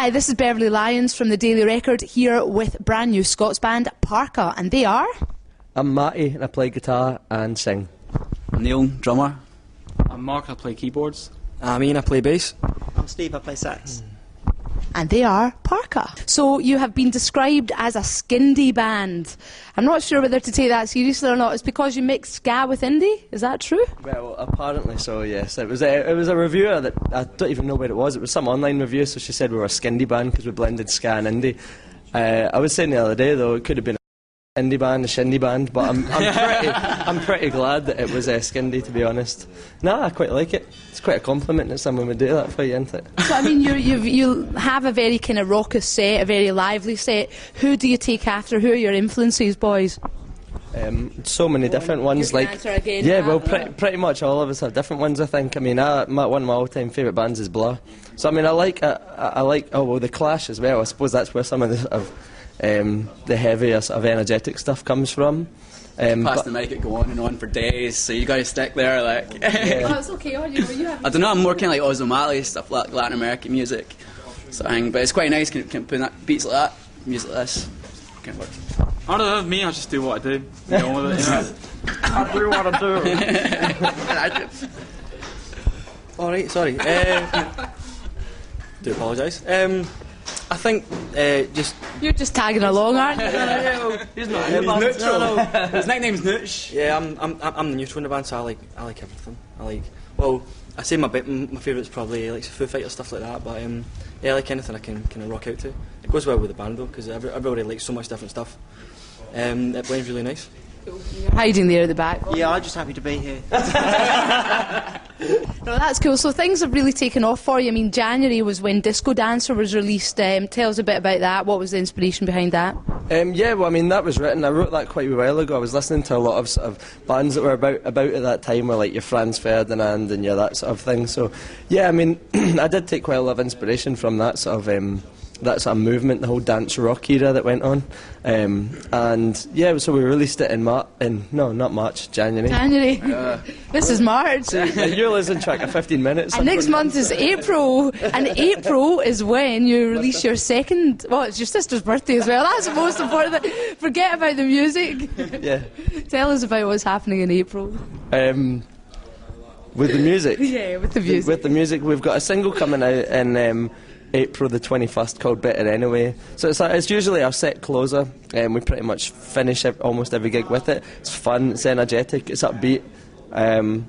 Hi, this is Beverley Lyons from the Daily Record here with brand new Scots band Parka, and they are... I'm Matty and I play guitar and sing. I'm Neil, drummer. I'm Mark, I play keyboards. I'm Ian, I play bass. I'm Steve, I play sax. And they are Parka. So you have been described as a skindy band. I'm not sure whether to take that seriously or not. It's because you mix ska with indie? Is that true? Well, apparently so, yes. It was a reviewer that, I don't even know where it was. It was some online review, so she said we were a skindy band because we blended ska and indie. I was saying the other day, though, it could have been indie band, a shindy band, but I'm pretty glad that it was skindy, to be honest. No, I quite like it. It's quite a compliment that someone would do that for you, isn't it? So I mean, you have a very kind of raucous set, a very lively set. Who do you take after? Who are your influences, boys? So many different ones. You can answer again. Yeah, well, pretty much all of us have different ones, I think. I mean, one of my all-time favourite bands is Blur. So I mean, I like the Clash as well. I suppose that's where some of the heavier sort of energetic stuff comes from. Pass the mic, it go on and on for days, so you got to stick there, like... Oh, it's okay, you have... I don't know, I'm more kind of like Oz O'Malley stuff, like Latin American music, sort of thing, but it's quite nice, can put that beats like that, music like this, kind of work. I don't know, me, I just do what I do. Get on with it, you know? I do what I do. Alright, sorry. Do apologise. I think just... You're just tagging along, aren't you? He's not He's neutral. No. His nickname's Nooch. Yeah, I'm the neutral in the band, so I like everything. I say my favourite's probably like Foo Fighters, stuff like that, but yeah, I like anything I can kind of rock out to. It goes well with the band though, because everybody likes so much different stuff. It blends really nice. You're hiding there at the back. Yeah, I'm just happy to be here. No, that's cool. So things have really taken off for you. I mean, January was when Disco Dancer was released. Tell us a bit about that. What was the inspiration behind that? Yeah, well, I mean, that was written. I wrote that quite a while ago. I was listening to a lot of sort of bands that were about at that time, were like your Franz Ferdinand and your that sort of thing. So, yeah, I mean, I did take quite a lot of inspiration from that sort of movement, the whole dance rock era that went on. And yeah, so we released it January. January. This is March. You're losing track of 15 minutes. And next month is April. And April is when you release your second... Well, it's your sister's birthday as well. That's the most important thing. Forget about the music. Yeah. Tell us about what's happening in April. With the music? Yeah, with the music. With the music, we've got a single coming out in... April the 21st, called Better Anyway. So it's usually our set closer, and we pretty much finish almost every gig with it. It's fun, it's energetic, it's upbeat, and...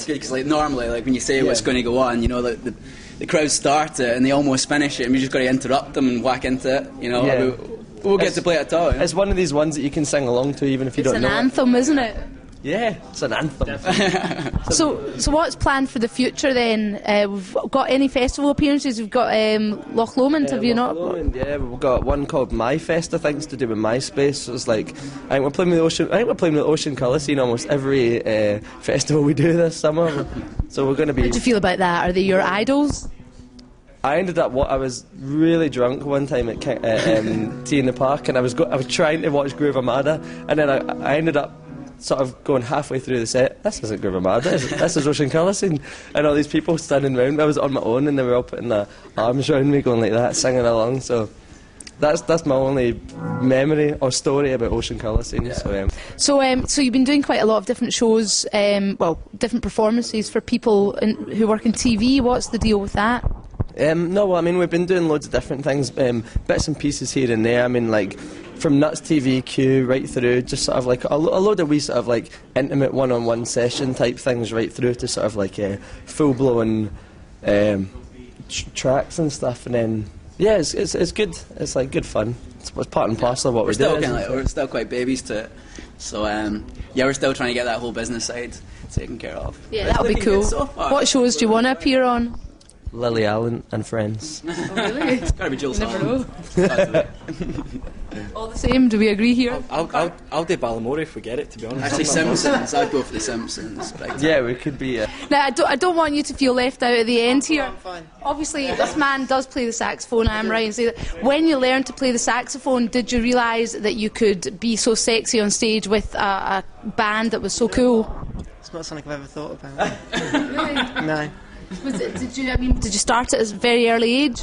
Because like normally, like when you say what's going to go on, you know, the crowd start it and they almost finish it, and you just got to interrupt them and whack into it, you know. Yeah. We'll get to play it at all. You know? It's one of these ones that you can sing along to even if you don't know It's an anthem, isn't it? Yeah, it's an anthem. So what's planned for the future then? We've got any festival appearances? We've got Loch Lomond, have you not? Lomond, yeah, we've got one called My Fest, I think, it's to do with MySpace. So it's like, I think we're playing with the Ocean Colour Scene almost every festival we do this summer. So we're going to be... How do you feel about that? Are they your idols? I ended up, I was really drunk one time at Tea in the Park, and I was trying to watch Groove Armada, and then I ended up sort of going halfway through the set. This isn't Groove Armada, this is Ocean Colour Scene, and all these people standing around. I was on my own, and they were all putting their arms around me, going like that, singing along. So that's my only memory or story about Ocean Colour Scene. Yeah. So you've been doing quite a lot of different shows, different performances for people who work in TV. What's the deal with that? No, well, I mean, we've been doing loads of different things, bits and pieces here and there. I mean, like, from Nuts TV, Q, right through, just sort of like a load of wee sort of like intimate one-on-one session type things, right through to sort of like full-blown tracks and stuff. And then, yeah, it's good. It's like good fun. It's part and parcel of what we're doing. We're still quite babies to it. So, yeah, we're still trying to get that whole business side taken care of. Yeah, that'll be cool. So what shows do you want to appear on? Lily Allen and Friends. Oh, really? It's got to be Jules Never Holland. know. All the same, do we agree here? I'll do Ballamore if we get it, to be honest. Actually, Simpsons. I'd go for the Simpsons. Yeah, we could be... Now, I don't want you to feel left out at the end here. I'm fine. Obviously, this man does play the saxophone, I'm right in saying that. When you learned to play the saxophone, did you realise that you could be so sexy on stage with a band that was so cool? It's not something I've ever thought about. Really? No. Did you start at a very early age?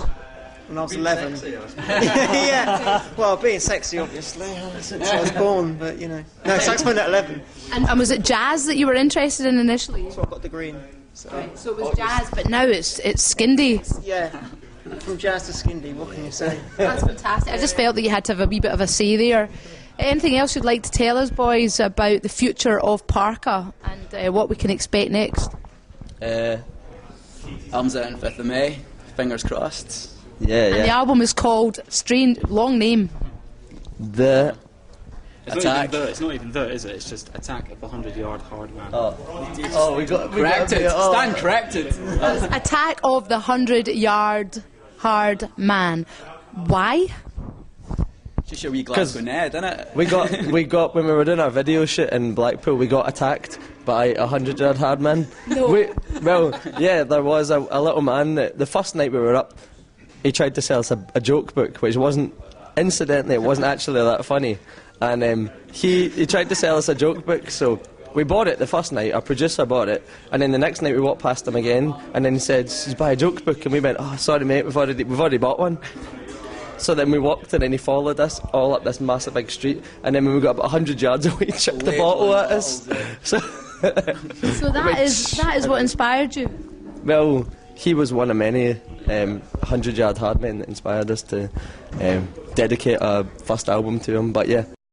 when I was 11. Yeah, well, being sexy, obviously, since I was born, but you know. No, saxophone at 11. And was it jazz that you were interested in initially? So I got the green. So it was jazz, but now it's skindy. yeah, from jazz to skindy, what can you say? That's fantastic. I just felt that you had to have a wee bit of a say there. Anything else you'd like to tell us, boys, about the future of Parka and what we can expect next? Album's out on 5th of May. Fingers crossed. Yeah, And the yeah. album is called Strange, long name. The Attack. It's not even the, is it? It's just Attack of the 100-yard hard man. we got Corrected. Stand corrected. Attack of the 100-yard hard man. Why? Just your wee Glasgow Ned, innit? we got when we were doing our video shoot in Blackpool, we got attacked by a 100-yard hard man. No. Well, yeah, there was a little man that the first night we were up, he tried to sell us a joke book, which wasn't, incidentally, it wasn't actually that funny. And he tried to sell us a joke book, so we bought it the first night, our producer bought it, and then the next night we walked past him again, and then he said, "Just buy a joke book," and we went, "Oh, sorry mate, we've already bought one." So then we walked and then he followed us all up this massive big street, and then when we got about 100 yards away, he chucked the bottle at us. So that is what inspired you. well, he was one of many 100-yard hard men that inspired us to dedicate a first album to him, but yeah.